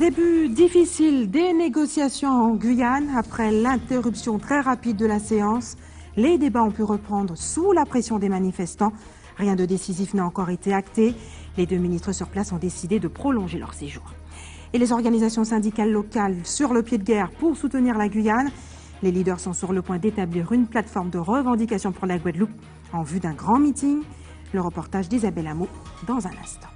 Début difficile des négociations en Guyane. Après l'interruption très rapide de la séance, les débats ont pu reprendre sous la pression des manifestants. Rien de décisif n'a encore été acté. Les deux ministres sur place ont décidé de prolonger leur séjour. Et les organisations syndicales locales sur le pied de guerre pour soutenir la Guyane. Les leaders sont sur le point d'établir une plateforme de revendication pour la Guadeloupe en vue d'un grand meeting. Le reportage d'Isabelle Hameau dans un instant.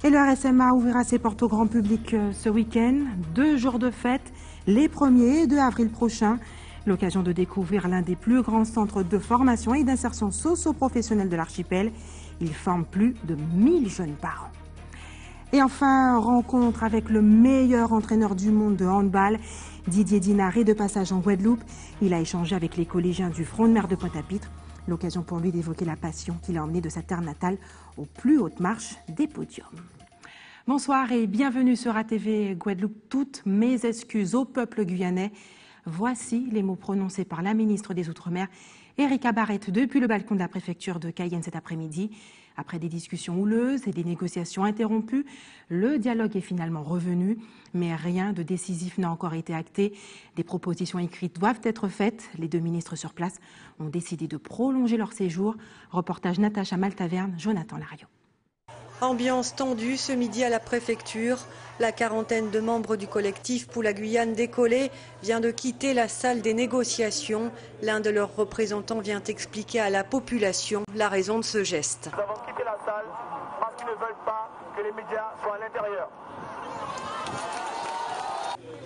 Et le RSMA ouvrira ses portes au grand public ce week-end. 2 jours de fête, les 1er et 2 avril prochains. L'occasion de découvrir l'un des plus grands centres de formation et d'insertion socio-professionnelle de l'archipel. Il forme plus de 1000 jeunes par an. Et enfin, rencontre avec le meilleur entraîneur du monde de handball, Didier Dinaré, de passage en Guadeloupe. Il a échangé avec les collégiens du front de mer de Pointe-à-Pitre. L'occasion pour lui d'évoquer la passion qui l'a emmené de sa terre natale aux plus hautes marches des podiums. Bonsoir et bienvenue sur ATV Guadeloupe. Toutes mes excuses au peuple guyanais. Voici les mots prononcés par la ministre des Outre-mer, Erika Barrette, depuis le balcon de la préfecture de Cayenne cet après-midi. Après des discussions houleuses et des négociations interrompues, le dialogue est finalement revenu, mais rien de décisif n'a encore été acté. Des propositions écrites doivent être faites. Les deux ministres sur place ont décidé de prolonger leur séjour. Reportage Natacha Maltaverne, Jonathan Lariot. Ambiance tendue ce midi à la préfecture. La quarantaine de membres du collectif pour la Guyane décollée vient de quitter la salle des négociations. L'un de leurs représentants vient expliquer à la population la raison de ce geste. Nous avons quitté la salle parce qu'ils ne veulent pas que les médias soient à l'intérieur.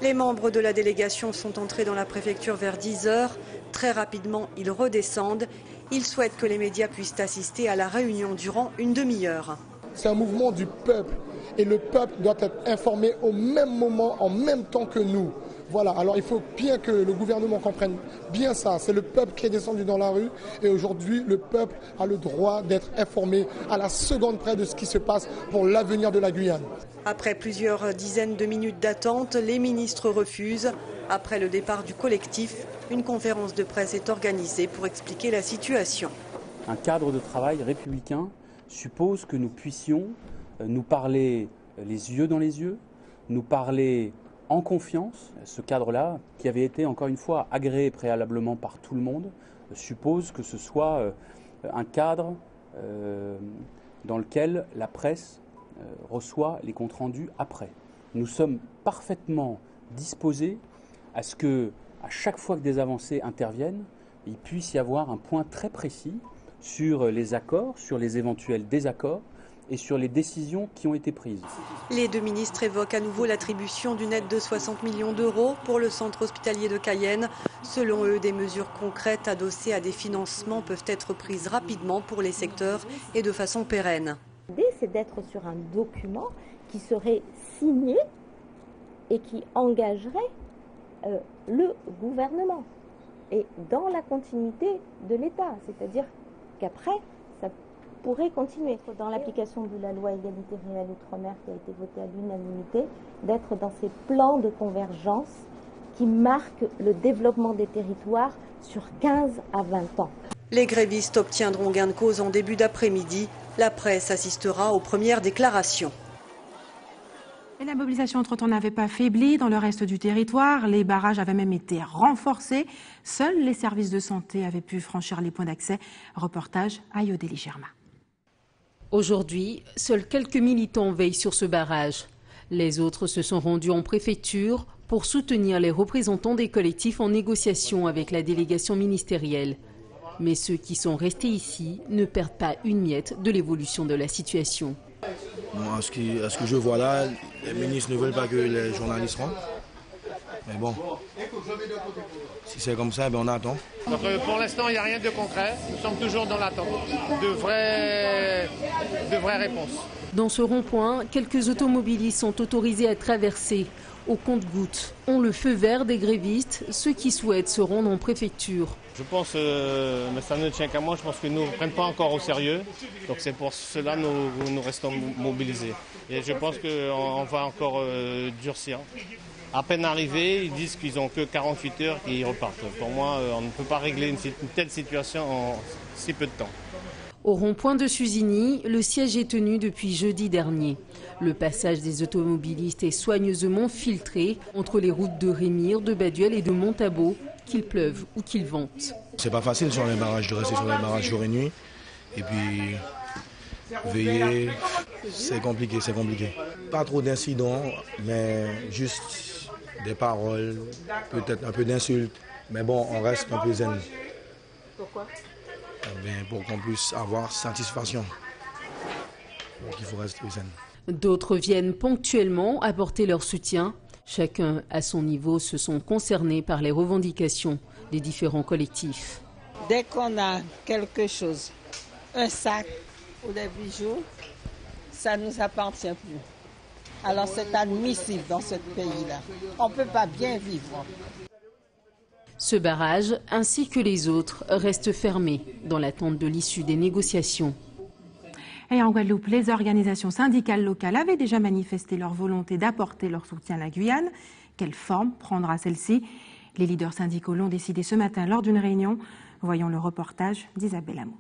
Les membres de la délégation sont entrés dans la préfecture vers 10 h. Très rapidement, ils redescendent. Ils souhaitent que les médias puissent assister à la réunion durant une demi-heure. C'est un mouvement du peuple et le peuple doit être informé au même moment, en même temps que nous. Voilà, alors il faut bien que le gouvernement comprenne bien ça. C'est le peuple qui est descendu dans la rue et aujourd'hui le peuple a le droit d'être informé à la seconde près de ce qui se passe pour l'avenir de la Guyane. Après plusieurs dizaines de minutes d'attente, les ministres refusent. Après le départ du collectif, une conférence de presse est organisée pour expliquer la situation. Un cadre de travail républicain suppose que nous puissions nous parler les yeux dans les yeux, nous parler en confiance. Ce cadre-là, qui avait été encore une fois agréé préalablement par tout le monde, suppose que ce soit un cadre dans lequel la presse reçoit les comptes rendus après. Nous sommes parfaitement disposés à ce que, à chaque fois que des avancées interviennent, il puisse y avoir un point très précis sur les accords, sur les éventuels désaccords et sur les décisions qui ont été prises. Les deux ministres évoquent à nouveau l'attribution d'une aide de 60 millions d'euros pour le centre hospitalier de Cayenne. Selon eux, des mesures concrètes adossées à des financements peuvent être prises rapidement pour les secteurs et de façon pérenne. L'idée, c'est d'être sur un document qui serait signé et qui engagerait le gouvernement et dans la continuité de l'État, c'est-à-dire qu'après, ça pourrait continuer. Dans l'application de la loi égalité réelle outre-mer qui a été votée à l'unanimité, d'être dans ces plans de convergence qui marquent le développement des territoires sur 15 à 20 ans. Les grévistes obtiendront gain de cause en début d'après-midi. La presse assistera aux premières déclarations. Et la mobilisation entre-temps n'avait pas faibli dans le reste du territoire. Les barrages avaient même été renforcés. Seuls les services de santé avaient pu franchir les points d'accès. Reportage à Yodeli Germa. Aujourd'hui, seuls quelques militants veillent sur ce barrage. Les autres se sont rendus en préfecture pour soutenir les représentants des collectifs en négociation avec la délégation ministérielle. Mais ceux qui sont restés ici ne perdent pas une miette de l'évolution de la situation. Moi, à ce que je vois là, les ministres ne veulent pas que les journalistes rentrent. Mais bon, si c'est comme ça, ben on attend. Donc, pour l'instant, il n'y a rien de concret. Nous sommes toujours dans l'attente de vraies réponses. Dans ce rond-point, quelques automobilistes sont autorisés à traverser. Au compte-gouttes, ont le feu vert des grévistes, ceux qui souhaitent se rendre en préfecture. Je pense, mais ça ne tient qu'à moi, je pense que nous ne prennent pas encore au sérieux. Donc c'est pour cela que nous restons mobilisés. Et je pense qu'on va encore durcir. À peine arrivés, ils disent qu'ils n'ont que 48 heures et ils repartent. Pour moi, on ne peut pas régler une telle situation en si peu de temps. Au rond-point de Suzini, le siège est tenu depuis jeudi dernier. Le passage des automobilistes est soigneusement filtré entre les routes de Rémire, de Baduel et de Montabo, qu'il pleuve ou qu'il vente. C'est pas facile sur les barrages de rester sur les barrages jour et nuit. Et puis veiller, c'est compliqué, c'est compliqué. Pas trop d'incidents, mais juste des paroles, peut-être un peu d'insultes. Mais bon, on reste un peu zen. Pourquoi ? Pour qu'on puisse avoir satisfaction. Donc il faut rester zen. D'autres viennent ponctuellement apporter leur soutien. Chacun, à son niveau, se sont concernés par les revendications des différents collectifs. Dès qu'on a quelque chose, un sac ou des bijoux, ça ne nous appartient plus. Alors c'est admissible dans ce pays-là. On ne peut pas bien vivre. Ce barrage, ainsi que les autres, restent fermés dans l'attente de l'issue des négociations. Et en Guadeloupe, les organisations syndicales locales avaient déjà manifesté leur volonté d'apporter leur soutien à la Guyane. Quelle forme prendra celle-ci? Les leaders syndicaux l'ont décidé ce matin lors d'une réunion. Voyons le reportage d'Isabelle Amo.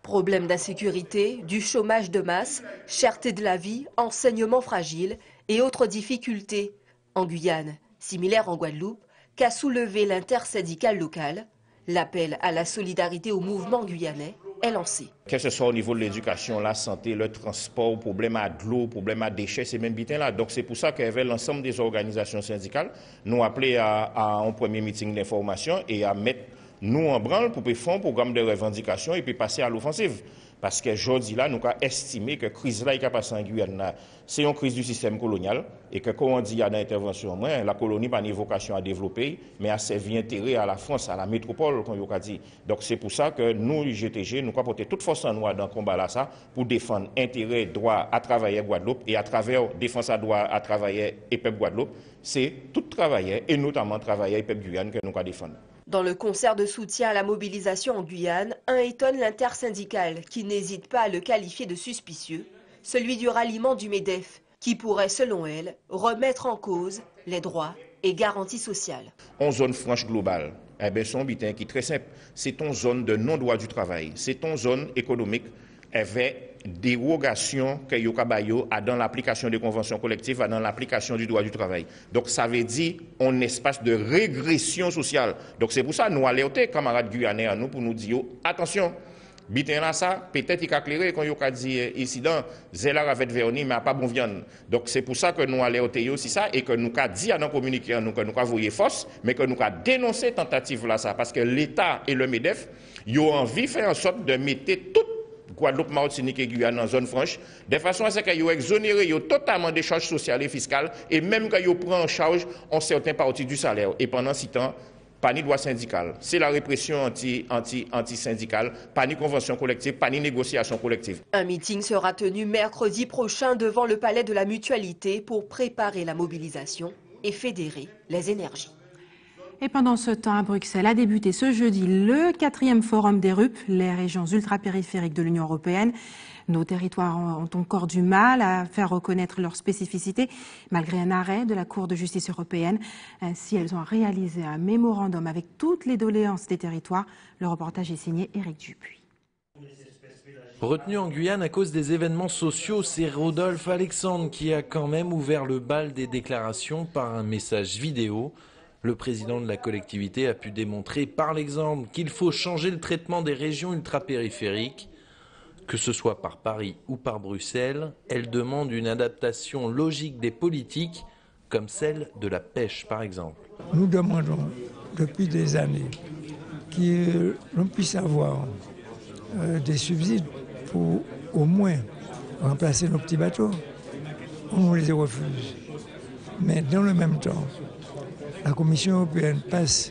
Problèmes d'insécurité, du chômage de masse, cherté de la vie, enseignement fragile et autres difficultés. En Guyane, similaire en Guadeloupe, qu'a soulevé l'intersyndicale locale, l'appel à la solidarité au mouvement guyanais est lancé. Que ce soit au niveau de l'éducation, la santé, le transport, problème à de l'eau, problème à déchets, c'est même bien là. Donc c'est pour ça qu'avec l'ensemble des organisations syndicales, nous appelons à un premier meeting d'information et à mettre nous en branle pour faire un programme de revendication et puis passer à l'offensive. Parce que aujourd'hui là, nous avons estimé que la crise là qui a passé en Guyane, c'est une crise du système colonial et que comme on dit dans l'intervention, la colonie n'a pas une vocation à développer, mais à servir intérêt à la France, à la métropole, comme on a dit. Donc c'est pour ça que nous, GTG, nous avons porté toute force en nous dans le combat là, ça, pour défendre intérêt, droit à travailler Guadeloupe et à travers défense à droit à travailler et peuple Guadeloupe, c'est tout travailler et notamment travailler et peuple Guyane que nous avons défendre. Dans le concert de soutien à la mobilisation en Guyane, un étonne l'intersyndicale qui n'hésite pas à le qualifier de suspicieux, celui du ralliement du MEDEF, qui pourrait, selon elle, remettre en cause les droits et garanties sociales. En zone franche globale, son but qui est très simple, c'est une zone de non-droit du travail, c'est une zone économique avec dérogation que Yokabayo a dans l'application des conventions collectives, dans l'application du droit du travail. Donc ça veut dire un espace de régression sociale. Donc c'est pour ça que nous alertons camarades guyanais à nous pour nous dire attention, bitin là ça, peut-être il a clairé quand il a dit ici dans Zélar avec Verni, mais pas bon viande. Donc c'est pour ça que nous alertons aussi ça et que nous avons dit à nos communiqués nous que nous avons voyé force, mais que nous avons dénoncé tentative là ça parce que l'État et le MEDEF ils ont envie de faire en sorte de mettre tout Guadeloupe, Martinique et Guyane en zone franche, de façon à ce qu'ils ont exonéré totalement des charges sociales et fiscales, et même qu'ils prennent en charge en certaines parties du salaire. Et pendant 6 ans, pas ni droit syndical. C'est la répression anti-syndicale, pas ni convention collective, pas ni négociation collective. Un meeting sera tenu mercredi prochain devant le palais de la Mutualité pour préparer la mobilisation et fédérer les énergies. Et pendant ce temps, à Bruxelles, a débuté ce jeudi le 4e forum des RUP, les régions ultrapériphériques de l'Union européenne. Nos territoires ont encore du mal à faire reconnaître leurs spécificités, malgré un arrêt de la Cour de justice européenne. Ainsi, elles ont réalisé un mémorandum avec toutes les doléances des territoires. Le reportage est signé Éric Dupuis. Retenu en Guyane à cause des événements sociaux, c'est Rodolphe Alexandre qui a quand même ouvert le bal des déclarations par un message vidéo. Le président de la collectivité a pu démontrer par l'exemple qu'il faut changer le traitement des régions ultrapériphériques. Que ce soit par Paris ou par Bruxelles, elle demande une adaptation logique des politiques, comme celle de la pêche par exemple. Nous demandons depuis des années qu'on puisse avoir des subsides pour au moins remplacer nos petits bateaux. On les refuse. Mais dans le même temps, la Commission européenne passe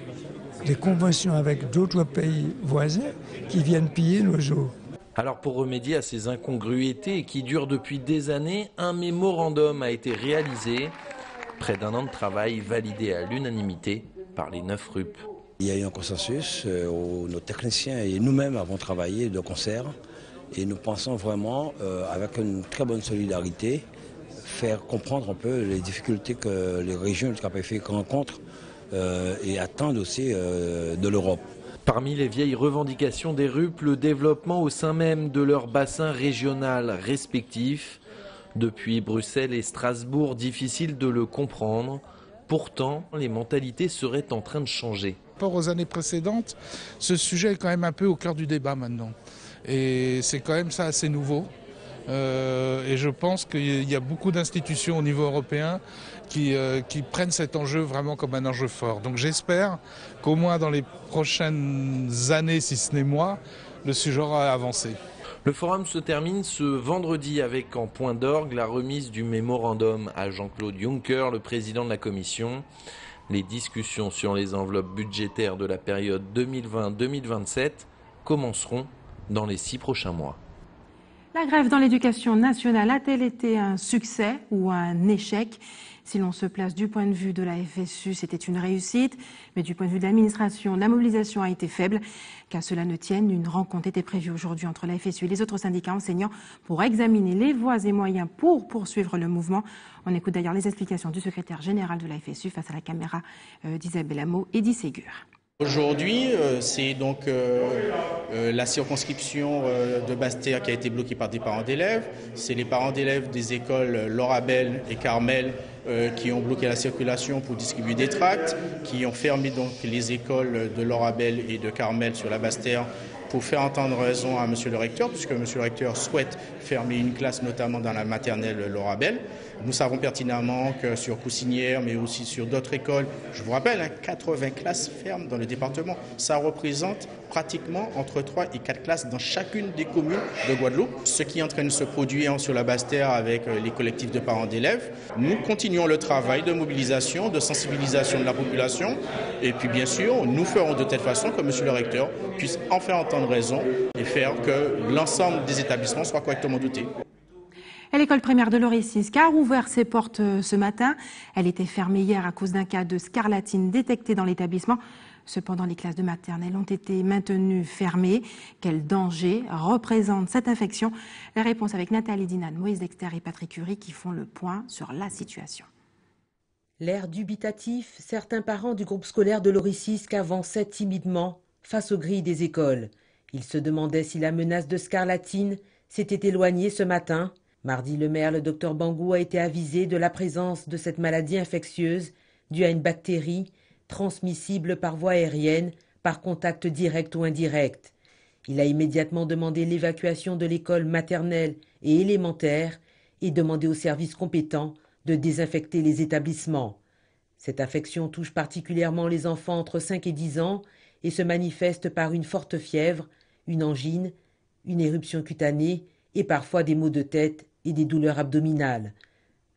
des conventions avec d'autres pays voisins qui viennent piller nos eaux. Alors pour remédier à ces incongruités qui durent depuis des années, un mémorandum a été réalisé. Près d'1 an de travail validé à l'unanimité par les 9 RUP. Il y a eu un consensus où nos techniciens et nous-mêmes avons travaillé de concert et nous pensons vraiment, avec une très bonne solidarité, faire comprendre un peu les difficultés que les régions ultrapériphériques rencontrent et attendent aussi de l'Europe. Parmi les vieilles revendications des RUP, le développement au sein même de leur bassin régional respectif. Depuis Bruxelles et Strasbourg, difficile de le comprendre. Pourtant, les mentalités seraient en train de changer. Par rapport aux années précédentes, ce sujet est quand même un peu au cœur du débat maintenant. Et c'est quand même ça assez nouveau. Et je pense qu'il y a beaucoup d'institutions au niveau européen qui prennent cet enjeu vraiment comme un enjeu fort. Donc j'espère qu'au moins dans les prochaines années, si ce n'est mois, le sujet aura avancé. Le forum se termine ce vendredi avec en point d'orgue la remise du mémorandum à Jean-Claude Juncker, le président de la Commission. Les discussions sur les enveloppes budgétaires de la période 2020-2027 commenceront dans les 6 prochains mois. La grève dans l'éducation nationale a-t-elle été un succès ou un échec? Si l'on se place du point de vue de la FSU, c'était une réussite, mais du point de vue de l'administration, la mobilisation a été faible. Qu'à cela ne tienne, une rencontre était prévue aujourd'hui entre la FSU et les autres syndicats enseignants pour examiner les voies et moyens pour poursuivre le mouvement. On écoute d'ailleurs les explications du secrétaire général de la FSU face à la caméra d'Isabelle Hameau et d'Ségur. Aujourd'hui, c'est donc la circonscription de Basse-Terre qui a été bloquée par des parents d'élèves. C'est les parents d'élèves des écoles Laura Belle et Carmel qui ont bloqué la circulation pour distribuer des tracts, qui ont fermé donc les écoles de Laura Belle et de Carmel sur la Basse-Terre pour faire entendre raison à monsieur le recteur, puisque monsieur le recteur souhaite fermer une classe, notamment dans la maternelle Laura Belle. Nous savons pertinemment que sur Coussinière, mais aussi sur d'autres écoles, je vous rappelle, 80 classes ferment dans le département. Ça représente pratiquement entre 3 et 4 classes dans chacune des communes de Guadeloupe. Ce qui est en train de se produire sur la Basse-Terre avec les collectifs de parents d'élèves. Nous continuons le travail de mobilisation, de sensibilisation de la population. Et puis bien sûr, nous ferons de telle façon que monsieur le recteur puisse en faire entendre raison et faire que l'ensemble des établissements soient correctement dotés. L'école primaire de Loricisque a rouvert ses portes ce matin. Elle était fermée hier à cause d'un cas de scarlatine détecté dans l'établissement. Cependant, les classes de maternelle ont été maintenues fermées. Quel danger représente cette infection? La réponse avec Nathalie Dinan, Moïse Dexter et Patrick Curie qui font le point sur la situation. L'air dubitatif, certains parents du groupe scolaire de Loricisque avançaient timidement face aux grilles des écoles. Ils se demandaient si la menace de scarlatine s'était éloignée ce matin. Mardi, le maire, le docteur Bangou, a été avisé de la présence de cette maladie infectieuse due à une bactérie transmissible par voie aérienne, par contact direct ou indirect. Il a immédiatement demandé l'évacuation de l'école maternelle et élémentaire et demandé aux services compétents de désinfecter les établissements. Cette infection touche particulièrement les enfants entre 5 et 10 ans et se manifeste par une forte fièvre, une angine, une éruption cutanée et parfois des maux de tête et des douleurs abdominales.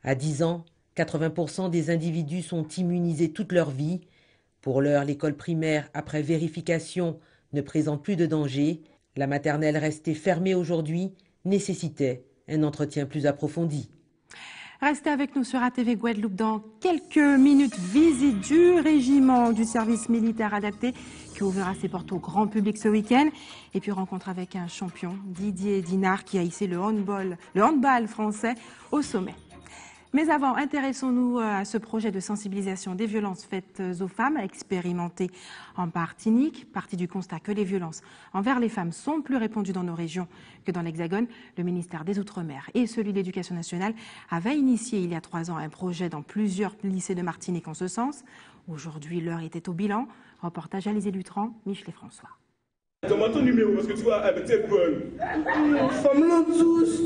À 10 ans, 80% des individus sont immunisés toute leur vie. Pour l'heure, l'école primaire, après vérification, ne présente plus de danger. La maternelle restée fermée aujourd'hui nécessitait un entretien plus approfondi. Restez avec nous sur ATV Guadeloupe dans quelques minutes. Visite du régiment du service militaire adapté qui ouvrira ses portes au grand public ce week-end. Et puis rencontre avec un champion, Didier Dinard, qui a hissé le handball français au sommet. Mais avant, intéressons-nous à ce projet de sensibilisation des violences faites aux femmes, expérimenté en Martinique. Parti du constat que les violences envers les femmes sont plus répandues dans nos régions que dans l'Hexagone, le ministère des Outre-mer et celui de l'Éducation nationale avaient initié il y a 3 ans un projet dans plusieurs lycées de Martinique en ce sens. Aujourd'hui, l'heure était au bilan. Reportage Alizé Lutran, Michelet François. Comment ton numéro? Parce que tu vois, t'es bonne. Femme-là tous.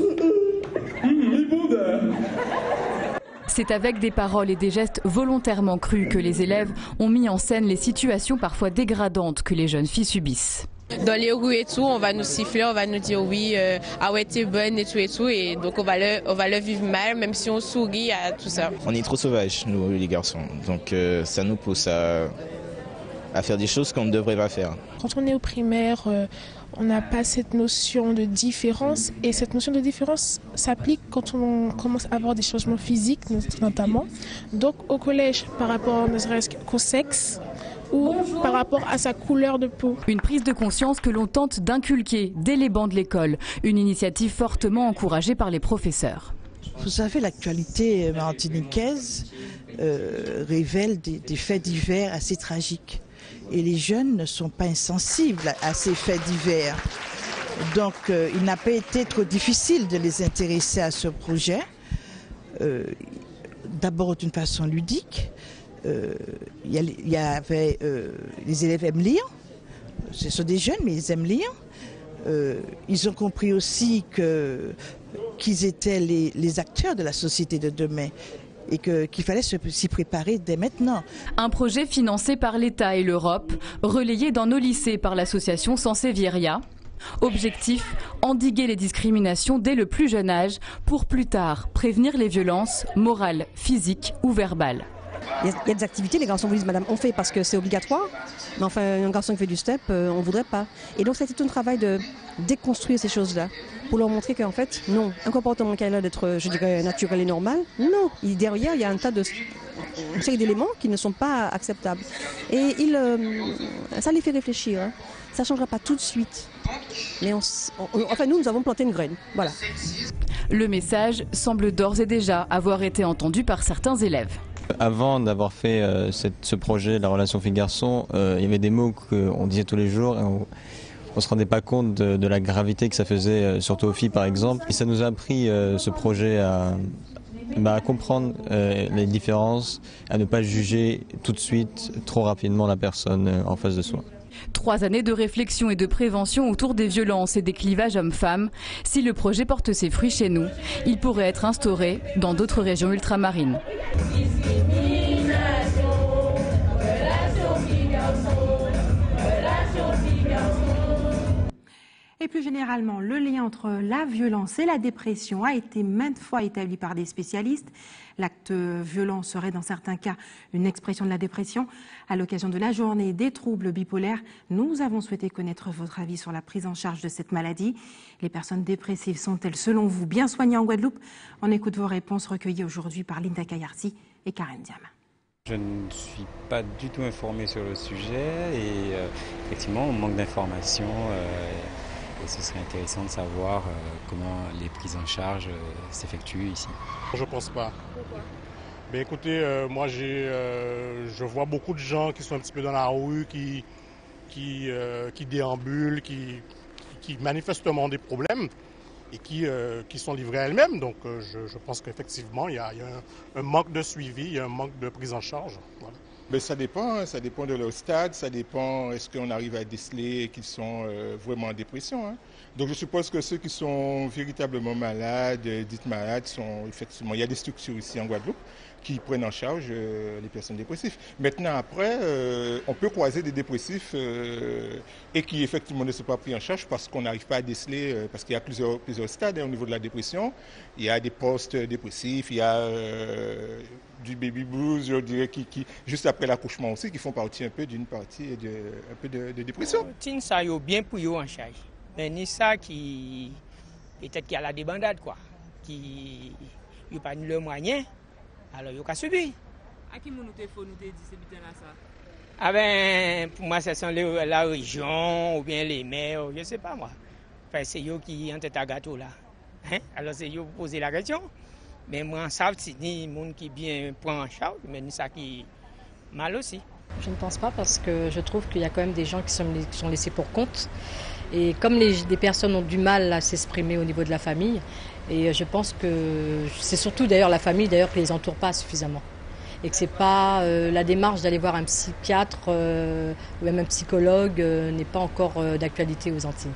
C'est avec des paroles et des gestes volontairement crus que les élèves ont mis en scène les situations parfois dégradantes que les jeunes filles subissent. Dans les rues et tout, on va nous siffler, on va nous dire oui, ah ouais t'es bonne et tout, et donc on va le vivre mal, même si on sourit à tout ça. On est trop sauvages, nous les garçons, donc ça nous pousse à faire des choses qu'on ne devrait pas faire. Quand on est au primaire, on n'a pas cette notion de différence, et cette notion de différence s'applique quand on commence à avoir des changements physiques notamment. Donc au collège, par rapport ne serait-ce qu'au sexe, ou par rapport à sa couleur de peau. Une prise de conscience que l'on tente d'inculquer dès les bancs de l'école, une initiative fortement encouragée par les professeurs. Vous savez, l'actualité martiniquaise révèle des faits divers assez tragiques. Et les jeunes ne sont pas insensibles à ces faits divers. Donc il n'a pas été trop difficile de les intéresser à ce projet. D'abord d'une façon ludique. Il y avait les élèves aiment lire. Ce sont des jeunes, mais ils aiment lire. Ils ont compris aussi qu'ils étaient les acteurs de la société de demain et qu'il fallait s'y préparer dès maintenant. Un projet financé par l'État et l'Europe, relayé dans nos lycées par l'association Sansevieria. Objectif, endiguer les discriminations dès le plus jeune âge pour plus tard prévenir les violences morales, physiques ou verbales. Il y a des activités, les garçons vous disent, madame, on fait parce que c'est obligatoire, mais enfin, un garçon qui fait du step, on ne voudrait pas. Et donc, c'était tout un travail de déconstruire ces choses-là, pour leur montrer qu'en fait, non, un comportement qui a l'air d'être, je dirais, naturel et normal, non. Derrière, il y a une série d'éléments qui ne sont pas acceptables. Et ça les fait réfléchir. Hein. Ça ne changera pas tout de suite. Mais enfin, nous avons planté une graine. Voilà. Le message semble d'ores et déjà avoir été entendu par certains élèves. Avant d'avoir fait ce projet, la relation fille-garçon, il y avait des mots qu'on disait tous les jours et on ne se rendait pas compte de la gravité que ça faisait, surtout aux filles par exemple. Et ça nous a appris ce projet à comprendre les différences, à ne pas juger tout de suite, trop rapidement la personne en face de soi. 3 années de réflexion et de prévention autour des violences et des clivages hommes-femmes. Si le projet porte ses fruits chez nous, il pourrait être instauré dans d'autres régions ultramarines. Et plus généralement, le lien entre la violence et la dépression a été maintes fois établi par des spécialistes. L'acte violent serait dans certains cas une expression de la dépression. À l'occasion de la journée des troubles bipolaires, nous avons souhaité connaître votre avis sur la prise en charge de cette maladie. Les personnes dépressives sont-elles, selon vous, bien soignées en Guadeloupe? On écoute vos réponses recueillies aujourd'hui par Linda Kayarsi et Karen Diam. Je ne suis pas du tout informé sur le sujet et effectivement, on manque d'informations. Et ce serait intéressant de savoir comment les prises en charge s'effectuent ici. Je ne pense pas. Pourquoi? Ben écoutez, moi je vois beaucoup de gens qui sont un petit peu dans la rue, qui déambulent, qui manifestement ont des problèmes et qui sont livrés à elles-mêmes. Donc je pense qu'effectivement il y a un manque de suivi, il y a un manque de prise en charge. Voilà. Mais ça dépend de leur stade, ça dépend, est-ce qu'on arrive à déceler qu'ils sont vraiment en dépression. Hein. Donc je suppose que ceux qui sont véritablement malades, dites malades, sont effectivement, il y a des structures ici en Guadeloupe qui prennent en charge les personnes dépressives. Maintenant après, on peut croiser des dépressifs et qui effectivement ne sont pas pris en charge parce qu'on n'arrive pas à déceler, parce qu'il y a plusieurs stades au niveau de la dépression. Il y a des post-dépressifs, il y a du baby blues, je dirais, qui juste après l'accouchement aussi, qui font partie un peu d'une partie de dépression. Tin ça yo bien pour yo en charge. Mais ni ça qui peut-être qu'il y a la débandade quoi, qui yo pas ni le moyen, alors yo ka subir. À qui nous te faut nous te dire c'est bien là ça? Ah ben pour moi ça sont la région ou bien les maires, je sais pas moi. Enfin c'est yo qui en tête à gâteau là. Hein? Alors c'est yo poser la question. Mais moi, ça, c'est ni monde qui bien prend en charge, mais ni ça qui mal aussi. Je ne pense pas parce que je trouve qu'il y a quand même des gens qui sont laissés pour compte. Et comme les personnes ont du mal à s'exprimer au niveau de la famille, et je pense que c'est surtout d'ailleurs la famille d'ailleurs qui les entoure pas suffisamment. Et que c'est pas la démarche d'aller voir un psychiatre ou même un psychologue n'est pas encore d'actualité aux Antilles.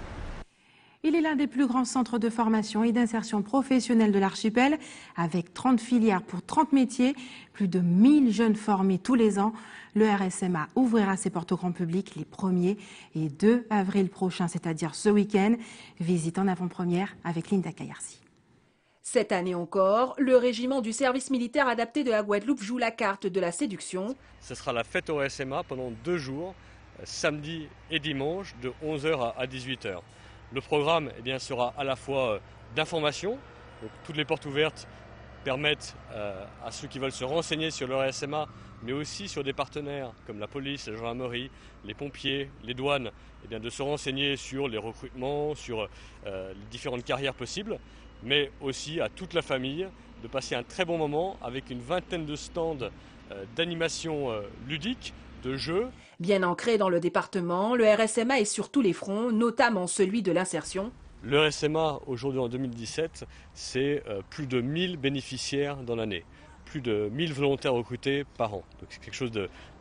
Il est l'un des plus grands centres de formation et d'insertion professionnelle de l'archipel, avec 30 filières pour 30 métiers, plus de 1000 jeunes formés tous les ans. Le RSMA ouvrira ses portes au grand public les 1er et 2 avril prochains, c'est-à-dire ce week-end. Visite en avant-première avec Linda Kayarsi. Cette année encore, le régiment du service militaire adapté de la Guadeloupe joue la carte de la séduction. Ce sera la fête au RSMA pendant 2 jours, samedi et dimanche, de 11h à 18h. Le programme sera à la fois d'information, donc toutes les portes ouvertes permettent à ceux qui veulent se renseigner sur le RSMA, mais aussi sur des partenaires comme la police, la gendarmerie, les pompiers, les douanes, de se renseigner sur les recrutements, sur les différentes carrières possibles, mais aussi à toute la famille de passer un très bon moment avec une vingtaine de stands d'animation ludique, de jeu. Bien ancré dans le département, le RSMA est sur tous les fronts, notamment celui de l'insertion. Le RSMA, aujourd'hui en 2017, c'est plus de 1000 bénéficiaires dans l'année, plus de 1000 volontaires recrutés par an. Donc c'est quelque chose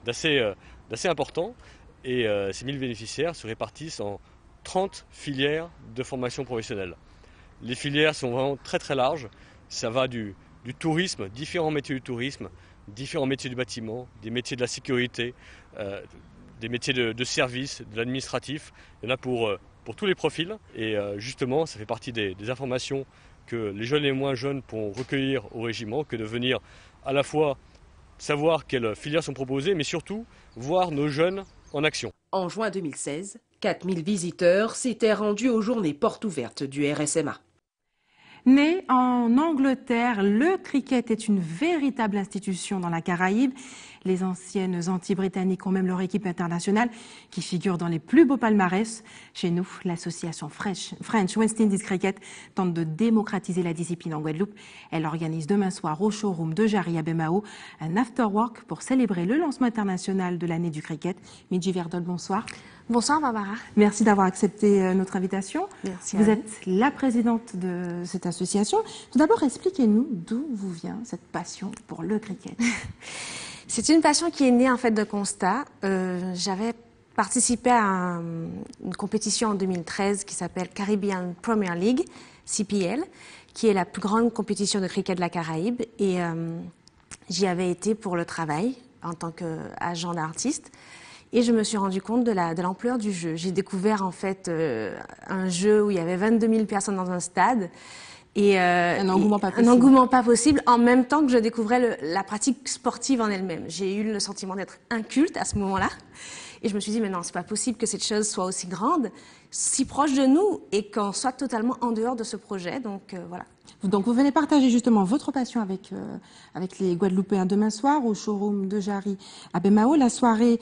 d'assez important. Et ces 1000 bénéficiaires se répartissent en 30 filières de formation professionnelle. Les filières sont vraiment très très larges. Ça va du tourisme, différents métiers du tourisme, différents métiers du bâtiment, des métiers de la sécurité, des métiers de service, de l'administratif. Il y en a pour tous les profils. Et justement, ça fait partie des informations que les jeunes et les moins jeunes pourront recueillir au régiment, que de venir à la fois savoir quelles filières sont proposées, mais surtout voir nos jeunes en action. En juin 2016, 4000 visiteurs s'étaient rendus aux journées portes ouvertes du RSMA. Né en Angleterre, le cricket est une véritable institution dans la Caraïbe. Les anciennes Antilles britanniques ont même leur équipe internationale qui figure dans les plus beaux palmarès. Chez nous, l'association French West Indies Cricket tente de démocratiser la discipline en Guadeloupe. Elle organise demain soir au showroom de Jarry à Bemao un after-work pour célébrer le lancement international de l'année du cricket. Midji Verdol, bonsoir. Bonsoir Barbara. Merci d'avoir accepté notre invitation. Merci. Vous êtes la présidente de cette association. Tout d'abord, expliquez-nous d'où vous vient cette passion pour le cricket. C'est une passion qui est née en fait de constat. J'avais participé à une compétition en 2013 qui s'appelle Caribbean Premier League, CPL, qui est la plus grande compétition de cricket de la Caraïbe. Et j'y avais été pour le travail en tant qu'agent d'artiste. Et je me suis rendu compte de l'ampleur du jeu. J'ai découvert en fait un jeu où il y avait 22 000 personnes dans un stade. Et, un engouement pas possible. Un engouement pas possible, en même temps que je découvrais la pratique sportive en elle-même. J'ai eu le sentiment d'être inculte à ce moment-là. Et je me suis dit, mais non, c'est pas possible que cette chose soit aussi grande, si proche de nous, et qu'on soit totalement en dehors de ce projet. Donc voilà. Donc vous venez partager justement votre passion avec les Guadeloupéens demain soir au showroom de Jarry à Bemao. La soirée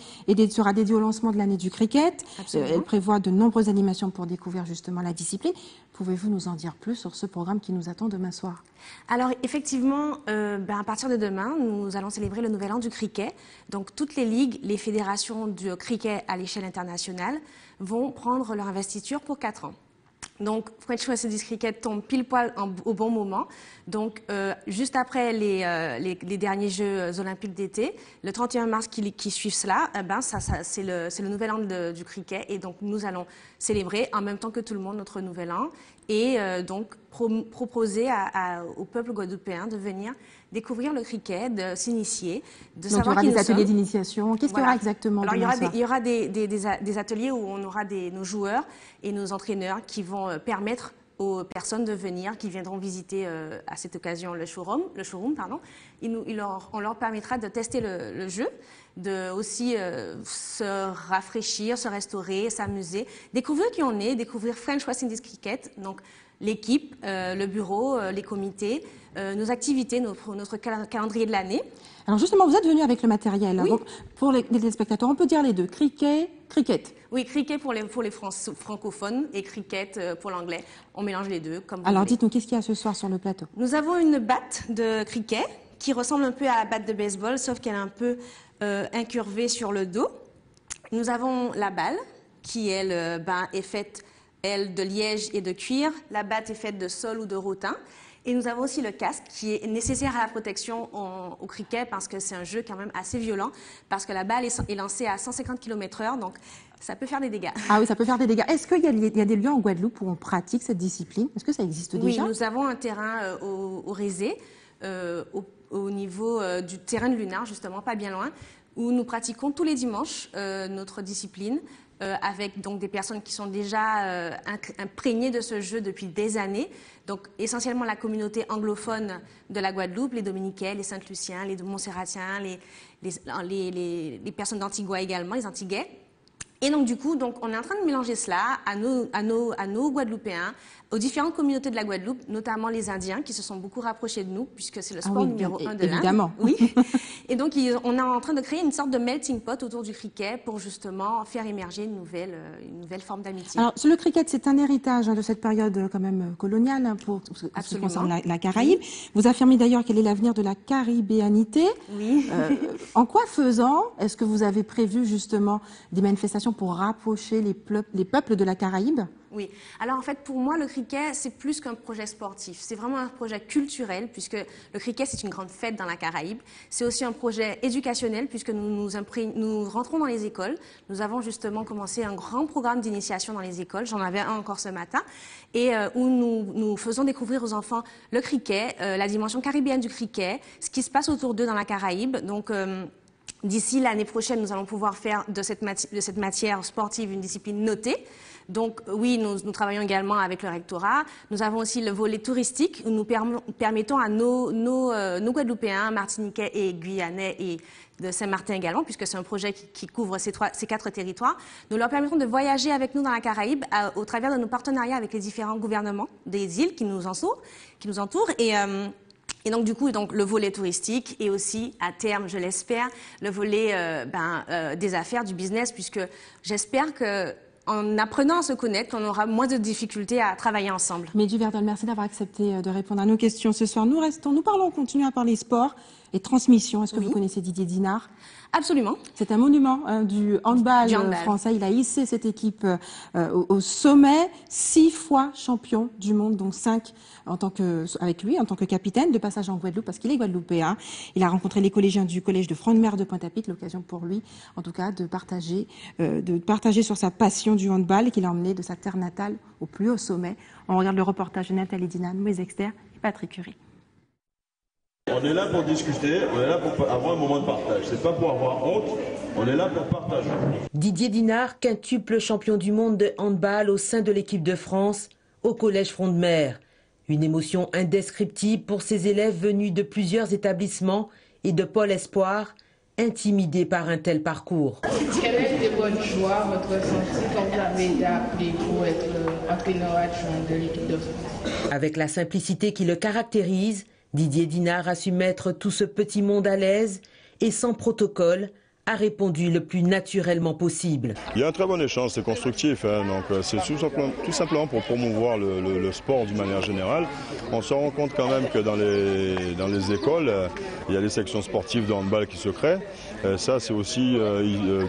sera dédiée au lancement de l'année du cricket. Elle prévoit de nombreuses animations pour découvrir justement la discipline. Pouvez-vous nous en dire plus sur ce programme qui nous attend demain soir? Alors effectivement, à partir de demain, nous allons célébrer le nouvel an du cricket. Donc toutes les ligues, les fédérations du cricket à l'échelle internationale vont prendre leur investiture pour 4 ans. Donc, French West Indies Cricket tombe pile poil au bon moment. Donc, juste après les derniers Jeux olympiques d'été, le 31 mars qui suivent cela, c'est le nouvel an du cricket. Et donc, nous allons célébrer en même temps que tout le monde notre nouvel an et donc proposer au peuple guadeloupéen de venir découvrir le cricket, de s'initier, de savoir qui nous sommes. Il y aura des ateliers d'initiation. Qu'est-ce qu'il y aura exactement? Alors, il y aura des ateliers où on aura nos joueurs et nos entraîneurs qui vont permettre aux personnes de venir, qui viendront visiter à cette occasion le showroom. On leur permettra de tester le jeu, de aussi se rafraîchir, se restaurer, s'amuser, découvrir qui on est, découvrir French West Indies Cricket, donc l'équipe, le bureau, les comités, nos activités, notre calendrier de l'année. Alors justement, vous êtes venu avec le matériel. Oui. Donc, pour les téléspectateurs, on peut dire les deux, cricket. Oui, cricket pour les francophones et cricket pour l'anglais. On mélange les deux comme vous Alors voulez. dites-nous, qu'est-ce qu'il y a ce soir sur le plateau? Nous avons une batte de cricket qui ressemble un peu à la batte de baseball, sauf qu'elle est un peu incurvée sur le dos. Nous avons la balle qui, elle, est faite, de liège et de cuir. La batte est faite de sol ou de rotin. Et nous avons aussi le casque qui est nécessaire à la protection au cricket parce que c'est un jeu quand même assez violent, parce que la balle est lancée à 150 km/h, donc ça peut faire des dégâts. Ah oui, ça peut faire des dégâts. Est-ce qu'il y a des lieux en Guadeloupe où on pratique cette discipline? Est-ce que ça existe déjà? Oui, nous avons un terrain au Rézé, au niveau du terrain de Lunar, justement, pas bien loin, où nous pratiquons tous les dimanches notre discipline. Avec donc des personnes qui sont déjà imprégnées de ce jeu depuis des années. Donc essentiellement la communauté anglophone de la Guadeloupe, les Dominicains, les Saint-Luciens, les Montserratiens, les personnes d'Antigua également, les Antiguais. Et donc du coup, on est en train de mélanger cela à nos Guadeloupéens, aux différentes communautés de la Guadeloupe, notamment les Indiens, qui se sont beaucoup rapprochés de nous, puisque c'est le sport numéro 1 de l'Inde. Évidemment. Oui. Et donc, on est en train de créer une sorte de melting pot autour du cricket pour justement faire émerger une nouvelle forme d'amitié. Alors, le cricket, c'est un héritage de cette période quand même coloniale pour ce qui concerne la Caraïbe. Oui. Vous affirmez d'ailleurs quel est l'avenir de la caribéanité. Oui. En quoi faisant, est-ce que vous avez prévu justement des manifestations pour rapprocher les peuples de la Caraïbe? Oui. Alors en fait, pour moi, le cricket, c'est plus qu'un projet sportif. C'est vraiment un projet culturel, puisque le cricket, c'est une grande fête dans la Caraïbe. C'est aussi un projet éducationnel, puisque nous rentrons dans les écoles. Nous avons justement commencé un grand programme d'initiation dans les écoles. J'en avais un encore ce matin. Et où nous faisons découvrir aux enfants le cricket, la dimension caribéenne du cricket, ce qui se passe autour d'eux dans la Caraïbe. Donc, d'ici l'année prochaine, nous allons pouvoir faire de cette matière sportive une discipline notée. Donc oui, nous travaillons également avec le rectorat. Nous avons aussi le volet touristique où nous permettons à nos Guadeloupéens, Martiniquais et Guyanais et de Saint-Martin également, puisque c'est un projet qui couvre ces 4 territoires. Nous leur permettons de voyager avec nous dans la Caraïbe au travers de nos partenariats avec les différents gouvernements des îles qui nous entourent. Et donc, du coup, le volet touristique et aussi, à terme, je l'espère, le volet des affaires, du business, puisque j'espère qu'en apprenant à se connaître, on aura moins de difficultés à travailler ensemble. Mehdi Verdol, merci d'avoir accepté de répondre à nos questions ce soir. Nous continuons à parler sport et transmission. Est-ce que vous connaissez Didier Dinard? Absolument. C'est un monument du handball français. Il a hissé cette équipe au sommet, 6 fois champion du monde, donc 5 avec lui en tant que capitaine, de passage en Guadeloupe parce qu'il est guadeloupéen. Il a rencontré les collégiens du collège de Front-de-Mer de Pointe-à-Pitre, l'occasion pour lui, en tout cas, de partager sur sa passion du handball qu'il a emmené de sa terre natale au plus haut sommet. On regarde le reportage de Nathalie Dinan, Moïse Exter et Patrick Curie. On est là pour discuter, on est là pour avoir un moment de partage. C'est pas pour avoir honte, on est là pour partager. Didier Dinard, quintuple champion du monde de handball au sein de l'équipe de France, au collège Front-de-Mer. Une émotion indescriptible pour ses élèves venus de plusieurs établissements et de Pôle Espoir, intimidés par un tel parcours. Quelle a été votre joie, votre ressenti quand vous avez été appelé pour être entraîneur adjoint de l'équipe de France? Avec la simplicité qui le caractérise, Didier Dinard a su mettre tout ce petit monde à l'aise et sans protocole a répondu le plus naturellement possible. Il y a un très bon échange, c'est constructif, donc c'est tout simplement pour promouvoir le sport d'une manière générale. On se rend compte quand même que dans les écoles, il y a des sections sportives de handball qui se créent. Ça, c'est aussi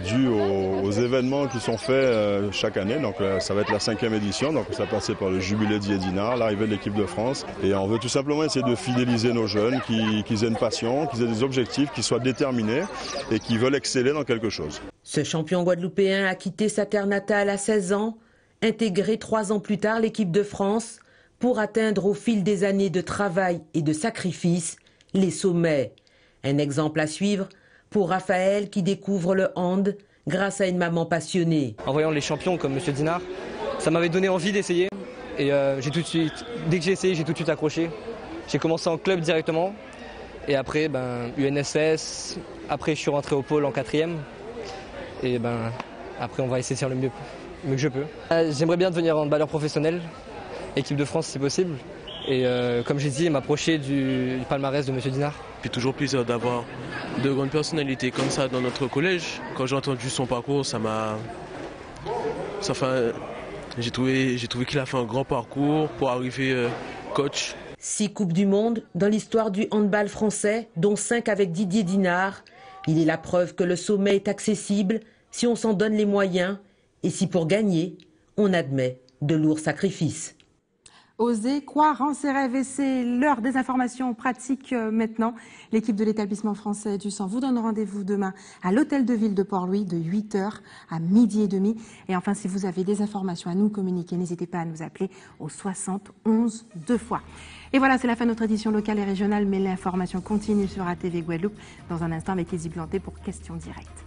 dû aux événements qui sont faits chaque année. Donc ça va être la 5e édition, donc ça passait par le jubilé Didier Dinard, l'arrivée de l'équipe de France. Et on veut tout simplement essayer de fidéliser nos jeunes, qu'ils aient une passion, qu'ils aient des objectifs, qu'ils soient déterminés et qu'ils veulent exceller dans quelque chose. Ce champion guadeloupéen a quitté sa terre natale à 16 ans, intégré 3 ans plus tard l'équipe de France pour atteindre au fil des années de travail et de sacrifice les sommets. Un exemple à suivre pour Raphaël qui découvre le hand grâce à une maman passionnée. En voyant les champions comme M. Dinard, ça m'avait donné envie d'essayer et j'ai tout de suite, dès que j'ai essayé, j'ai tout de suite accroché. J'ai commencé en club directement et après UNSS, après je suis rentré au pôle en 4e et après on va essayer de faire le mieux que je peux. J'aimerais bien devenir handballeur professionnel, équipe de France si possible. Et comme j'ai dit, m'approcher du palmarès de M. Dinard. Puis toujours plaisir d'avoir de grandes personnalités comme ça dans notre collège. Quand j'ai entendu son parcours, j'ai trouvé qu'il a fait un grand parcours pour arriver coach. 6 Coupes du Monde dans l'histoire du handball français, dont 5 avec Didier Dinard. Il est la preuve que le sommet est accessible si on s'en donne les moyens et si pour gagner, on admet de lourds sacrifices. Oser croire en ses rêves, et c'est l'heure des informations pratiques maintenant. L'équipe de l'établissement français du sang vous donne rendez-vous demain à l'hôtel de ville de Port-Louis de 8h à 12h30. Et enfin, si vous avez des informations à nous communiquer, n'hésitez pas à nous appeler au 71 2 fois. Et voilà, c'est la fin de notre édition locale et régionale, mais l'information continue sur ATV Guadeloupe dans un instant avec Izzy Planté pour Questions directes.